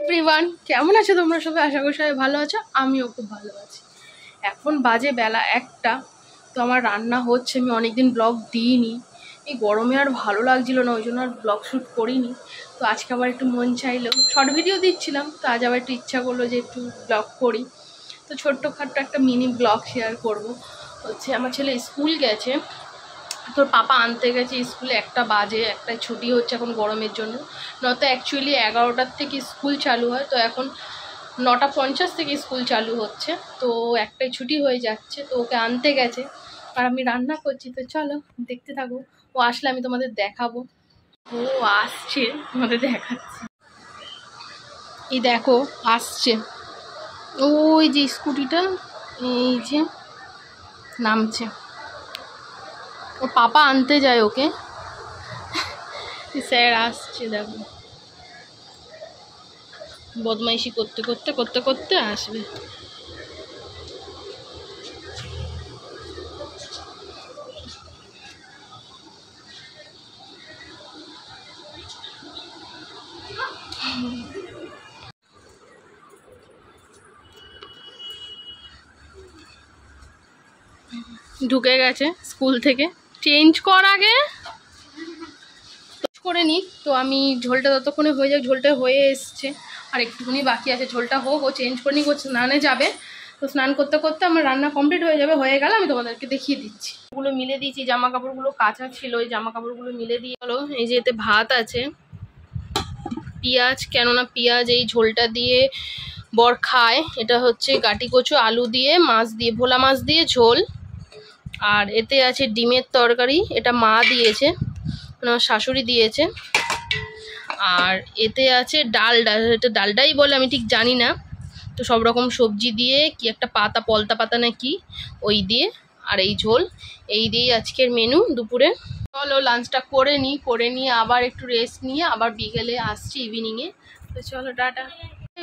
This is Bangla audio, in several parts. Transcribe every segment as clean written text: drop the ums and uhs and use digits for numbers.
এভরিওয়ান, কেমন আছো তোমরা সবাই? আশা করি সবাই ভালো আছো। আমিও খুব ভালো আছি। এখন বাজে বেলা 1টা। তো আমার রান্না হচ্ছে। আমি অনেকদিন ব্লগ দিইনি, এই গরমে আর ভালো লাগছিল না, ওই জন্য আর ব্লগ শ্যুট করিনি। তো আজকে আবার একটু মন চাইলো, শর্ট ভিডিও দিচ্ছিলাম, তো আজ আবার একটু ইচ্ছা করলো যে একটু ব্লগ করি। তো ছোট্টখাট্টো একটা মিনি ব্লগ শেয়ার করব। হচ্ছে আমার ছেলে স্কুল গেছে, তোর পাপা আনতে গেছে স্কুলে। 1টা বাজে, 1টায় ছুটি হচ্ছে এখন গরমের জন্য। নয়তো অ্যাকচুয়ালি 11টার থেকে স্কুল চালু হয়, তো এখন 9:50 থেকে স্কুল চালু হচ্ছে। তো 1টায় ছুটি হয়ে যাচ্ছে, তো ওকে আনতে গেছে আর আমি রান্না করছি। তো চলো দেখতে থাকো, ও আসলে আমি তোমাদের দেখাবো। ও আসছে, তোমাদের দেখাচ্ছি। এই দেখো আসছে, ওই যে স্কুটিটা, এই যে নামছে। ও পাপা আনতে যায় ওকে। স্যার আসছে, দেখো বদমাইশি করতে করতে করতে করতে আসবে। ঢুকে গেছে স্কুল থেকে। চেঞ্জ কর আগে করে নি। তো আমি ঝোলটা ততক্ষণে হয়ে যাক, ঝোলটা হয়ে এসছে আর একটুখানি বাকি আছে। ঝোলটা হোক, ও চেঞ্জ করে নি, ও স্নানে যাবে। তো স্নান করতে করতে আমার রান্না কমপ্লিট হয়ে যাবে। হয়ে গেলে আমি তোমাদেরকে দেখিয়ে দিচ্ছি। ওগুলো মিলে দিয়েছি, জামা কাপড়গুলো কাঁচা ছিল, ওই জামা কাপড়গুলো মিলে দিয়ে হলো। এই যে এতে ভাত আছে, পেঁয়াজ, কেননা পেঁয়াজ এই ঝোলটা দিয়ে বর খায়। এটা হচ্ছে গাটি কচু আলু দিয়ে মাছ দিয়ে, ভোলা মাছ দিয়ে ঝোল। আর এতে আছে ডিমের তরকারি, এটা মা দিয়েছে, আমার শাশুড়ি দিয়েছে। আর এতে আছে ডালডা, এটা ডালডাই বলে আমি ঠিক জানি না। তো সব রকম সবজি দিয়ে কি একটা পাতা, পলতা পাতা না কি, ওই দিয়ে। আর এই ঝোল, এই দিয়েই আজকের মেনু দুপুরে। চলো লাঞ্চটা করে নিয়ে আবার একটু রেস্ট নিয়ে আবার বিকেলে আসছি, ইভিনিংয়ে। তো চলো টাটা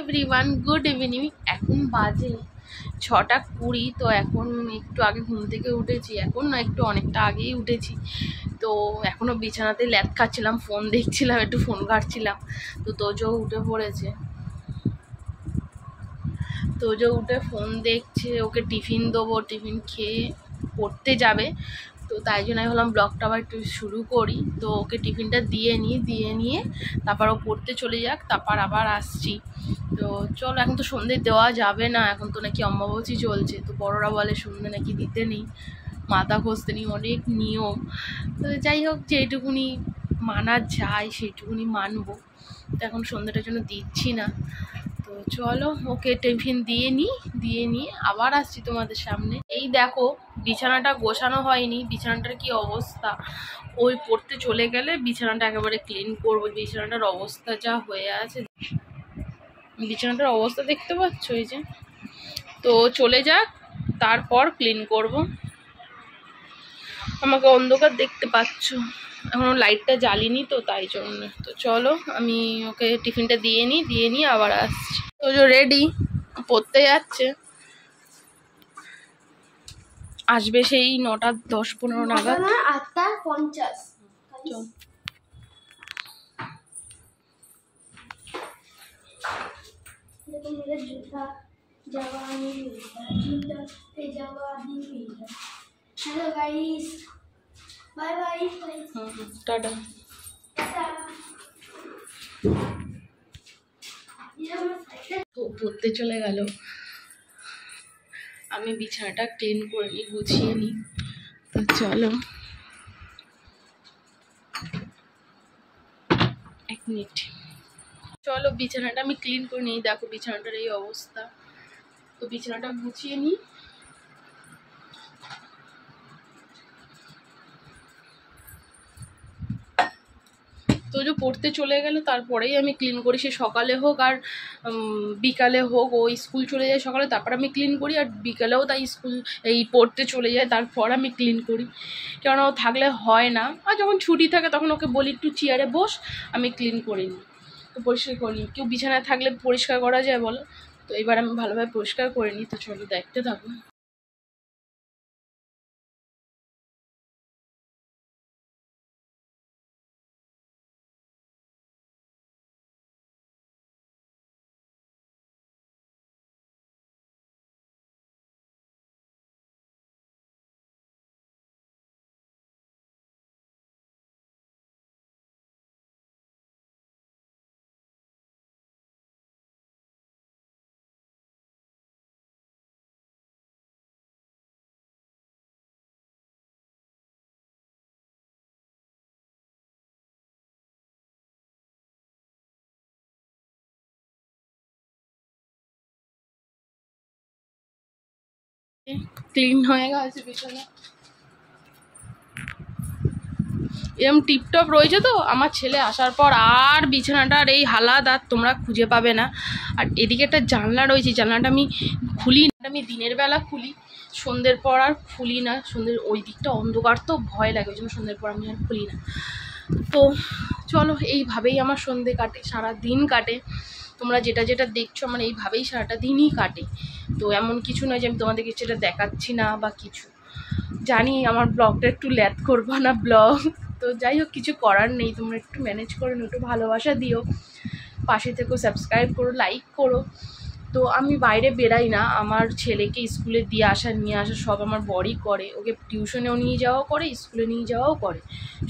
এভরিওয়ান, গুড ইভিনিং। এখন বাজে 6:20। তো এখন একটু আগে ঘুম থেকে উঠেছি, এখন না একটু অনেকটা আগেই উঠেছি। তো এখনও বিছানাতে ল্যাদ খাচ্ছিলাম, ফোন দেখছিলাম, একটু ফোন ঘাটছিলাম। তো তোজো উঠে পড়েছে, তোজো উঠে ফোন দেখছে, ওকে টিফিন দেবো, টিফিন খেয়ে পড়তে যাবে। তো তাই জন্য আমি ভাবলাম ব্লগটা আবার একটু শুরু করি। তো ওকে টিফিনটা দিয়ে নিয়ে তারপর ও পড়তে চলে যাক, তারপর আবার আসছি। তো চলো, এখন তো সন্ধে দেওয়া যাবে না, এখন তো নাকি অম্বাবচী চলছে। তো বড়রা বলে সন্ধে নাকি দিতে নেই, মাথা ঘষতে নেই, অনেক নিয়ম। তো যাই হোক, যেটুকুনি মানা যায় সেইটুকুনি মানবো। তো এখন সন্ধ্যাটার জন্য দিচ্ছি না। তো চলো ওকে টিফিন দিয়ে নিয়ে আবার আসছি তোমাদের সামনে। এই দেখো বিছানাটা গোছানো হয়নি, বিছানাটার কি অবস্থা। ওই পড়তে চলে গেলে বিছানাটা একেবারে ক্লিন করবো। বিছানাটার অবস্থা যা হয়ে আছে, বিছানাটার অবস্থা দেখতে পাচ্ছ, এই যে। তো চলে যাক, তারপর ক্লিন করব। আমাকে অন্ধকার দেখতে পাচ্ছ, এখনো লাইটটা জ্বালিনি, তো তাই জন্য। তো চলো আমি ওকে টিফিনটা দিয়ে নিই আবার আসছি। তো যে রেডি, পড়তে যাচ্ছে, আসবে সেই 9:10-15 নাগাদ। 8:50। চল। लेकिन मेरा जूता जवानी जूता पे जवानी hello guys, bye bye. Tata. তো পড়তে চলে গেল, আমি বিছানাটা ক্লিন করে নিই, গুছিয়ে নিই। তো চলো, 1 মিনিট। চলো বিছানাটা আমি ক্লিন করে নিই। দেখো বিছানাটার এই অবস্থা। তো বিছানাটা গুছিয়ে নিই। তো যে পড়তে চলে গেলে তারপরেই আমি ক্লিন করি, সে সকালে হোক আর বিকালে হোক। ও স্কুল চলে যায় সকালে, তারপর আমি ক্লিন করি। আর বিকালেও তাই স্কুল এই পড়তে চলে যায়, তারপর আমি ক্লিন করি। কেননা ও থাকলে হয় না। আর যখন ছুটি থাকে তখন ওকে বলি একটু চেয়ারে বস, আমি ক্লিন করে নিই। তো পরিষ্কার করে নিই। কেউ বিছানায় থাকলে পরিষ্কার করা যায় বলো? তো এবার আমি ভালোভাবে পরিষ্কার করে নিই। তো চলো দেখতে থাকো। ক্লিন হয়ে গেছে বিছানা, এরকম টিপটপ রয়েছে। তো আমার ছেলে আসার পর আর বিছানাটার এই হালাত আর তোমরা খুঁজে পাবে না। আর এদিকে একটা জানলা রয়েছে, জানলাটা আমি খুলি না, আমি দিনের বেলা খুলি, সন্ধ্যের পর আর খুলি না। সন্ধ্যের ওই দিকটা অন্ধকার তো ভয় লাগে, ওই জন্য সন্ধ্যের পর আমি আর খুলি না। তো চলো, এইভাবেই আমার সন্ধ্যে কাটে, সারা দিন কাটে। তোমরা যেটা যেটা দেখছো আমার এইভাবেই সারাটা দিনই কাটে। তো এমন কিছু নয় যে আমি তোমাদেরকে সেটা দেখাচ্ছি না বা কিছু। জানি আমার ব্লগটা একটু ল্যাথ করবো না ব্লগ, তো যাই হোক কিছু করার নেই। তোমরা একটু ম্যানেজ করো, একটু ভালোবাসা দিও, পাশে থেকো, সাবস্ক্রাইব করো, লাইক করো। তো আমি বাইরে বেরাই না, আমার ছেলেকে স্কুলে দিয়ে আসা নিয়ে আসা সব আমার বরই করে। ওকে টিউশনেও নিয়ে যাওয়াও করে, স্কুলে নিয়ে যাওয়াও করে,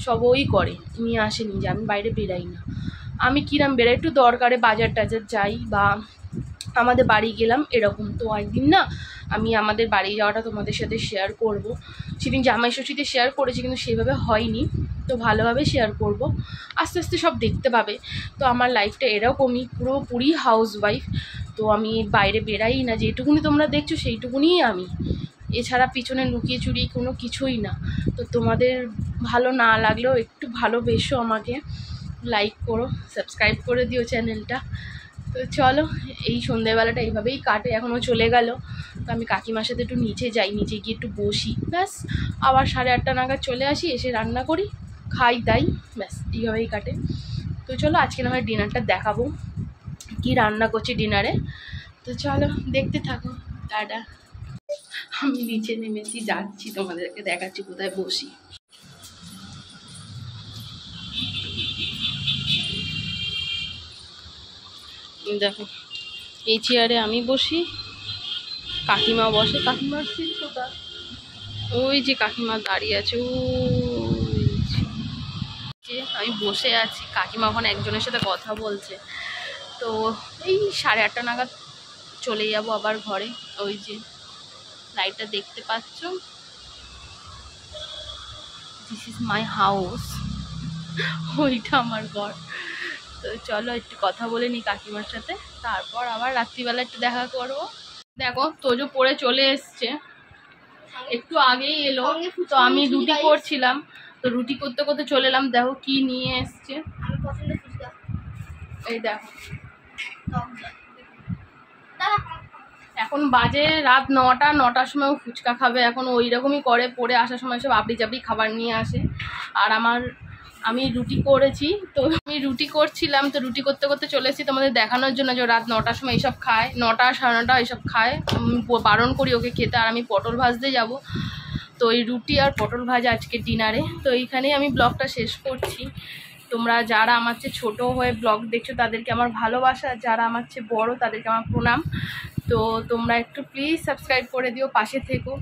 সব ওই করে, নিয়ে আসে নিয়ে যায়। আমি বাইরে বেরাই না। আমি কিরাম বেরাই, একটু দরকারে বাজার টাজার যাই বা আমাদের বাড়ি গেলাম এরকম। তো একদিন না আমি আমাদের বাড়ি যাওয়াটা তোমাদের সাথে শেয়ার করব। সেদিন জামাই ষষ্ঠীতে শেয়ার করেছি কিন্তু সেভাবে হয়নি, তো ভালোভাবে শেয়ার করব, আস্তে আস্তে সব দেখতে পাবে। তো আমার লাইফটা এরকমই, পুরোপুরি হাউসওয়াইফ। তো আমি বাইরে বেরাই না, যেটুকুনি তোমরা দেখছো সেইটুকুনিই আমি, এছাড়া পিছনে লুকিয়ে চুরিয়ে কোনো কিছুই না। তো তোমাদের ভালো না লাগলেও একটু ভালোবেসো আমাকে, লাইক করো, সাবস্ক্রাইব করে দিও চ্যানেলটা। তো চলো, এই সন্ধ্যেবেলাটা এইভাবেই কাটে। এখনও চলে গেল, তো আমি কাকিমার সাথে একটু নিচে যাই, নিচে গিয়ে একটু বসি, ব্যাস আবার 8:30 নাগাদ চলে আসি, এসে রান্না করি, খাই, তাই ব্যাস এইভাবেই কাটে। তো চলো আজকে না হয় ডিনারটা দেখাবো, কি রান্না করছি ডিনারে। তো চলো দেখতে থাকো, টাটা। আমি নিচে নেমেছি, যাচ্ছি, তোমাদেরকে দেখাচ্ছি কোথায় বসি। দেখো এই চেয়ারে আমি বসি, কাকিমা বসে, কাকিমার সিট কোথায়, ওই যে কাকিমা দাঁড়িয়ে আছে, ওই যে আমি বসে আছি, কাকিমা ওখানে একজনের সাথে কথা বলছে। তো এই 8:30 নাগাদ চলে যাব আবার ঘরে। ওই যে লাইটটা দেখতে পাচ্ছ, দিস ইজ মাই হাউস, ওইটা আমার ঘর। তো চলো একটু কথা বলে নি কাকিমার সাথে, তারপর আবার রাত্রিবেলা একটু দেখা করবো। দেখো তোজো পরে চলে এসছে, একটু আগেই এলো। তো আমি রুটি করছিলাম, তো রুটি করতে করতে চলে এলাম। দেখো কি নিয়ে এসছে, এই দেখো। এখন বাজে রাত 9টা, 9টার সময় ফুচকা খাবে। এখন ওই রকমই করে, পরে আসার সময় সব আপড়ি চাপড়ি খাবার নিয়ে আসে। আর আমি রুটি করেছি, তো আমি রুটি করছিলাম, তো রুটি করতে করতে চলে এসেছি তোমাদের দেখানোর জন্য যে রাত 9টার সময় এইসব খায়, 9টা 9:30 এইসব খায়। বারণ করি ওকে খেতে। আর আমি পটল ভাজতে যাব, তো এই রুটি আর পটল ভাজা আজকে ডিনারে। তো এইখানেই আমি ব্লগটা শেষ করছি। তোমরা যারা আমার চেয়ে ছোটো হয়ে ব্লগ দেখছো তাদেরকে আমার ভালোবাসা, যারা আমার চেয়ে বড়ো তাদেরকে আমার প্রণাম। তো তোমরা একটু প্লিজ সাবস্ক্রাইব করে দিও, পাশে থেকো,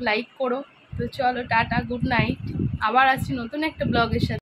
লাইক করো। তো চলো টাটা, গুড নাইট, আবার আসছি নতুন একটা ব্লগের সাথে।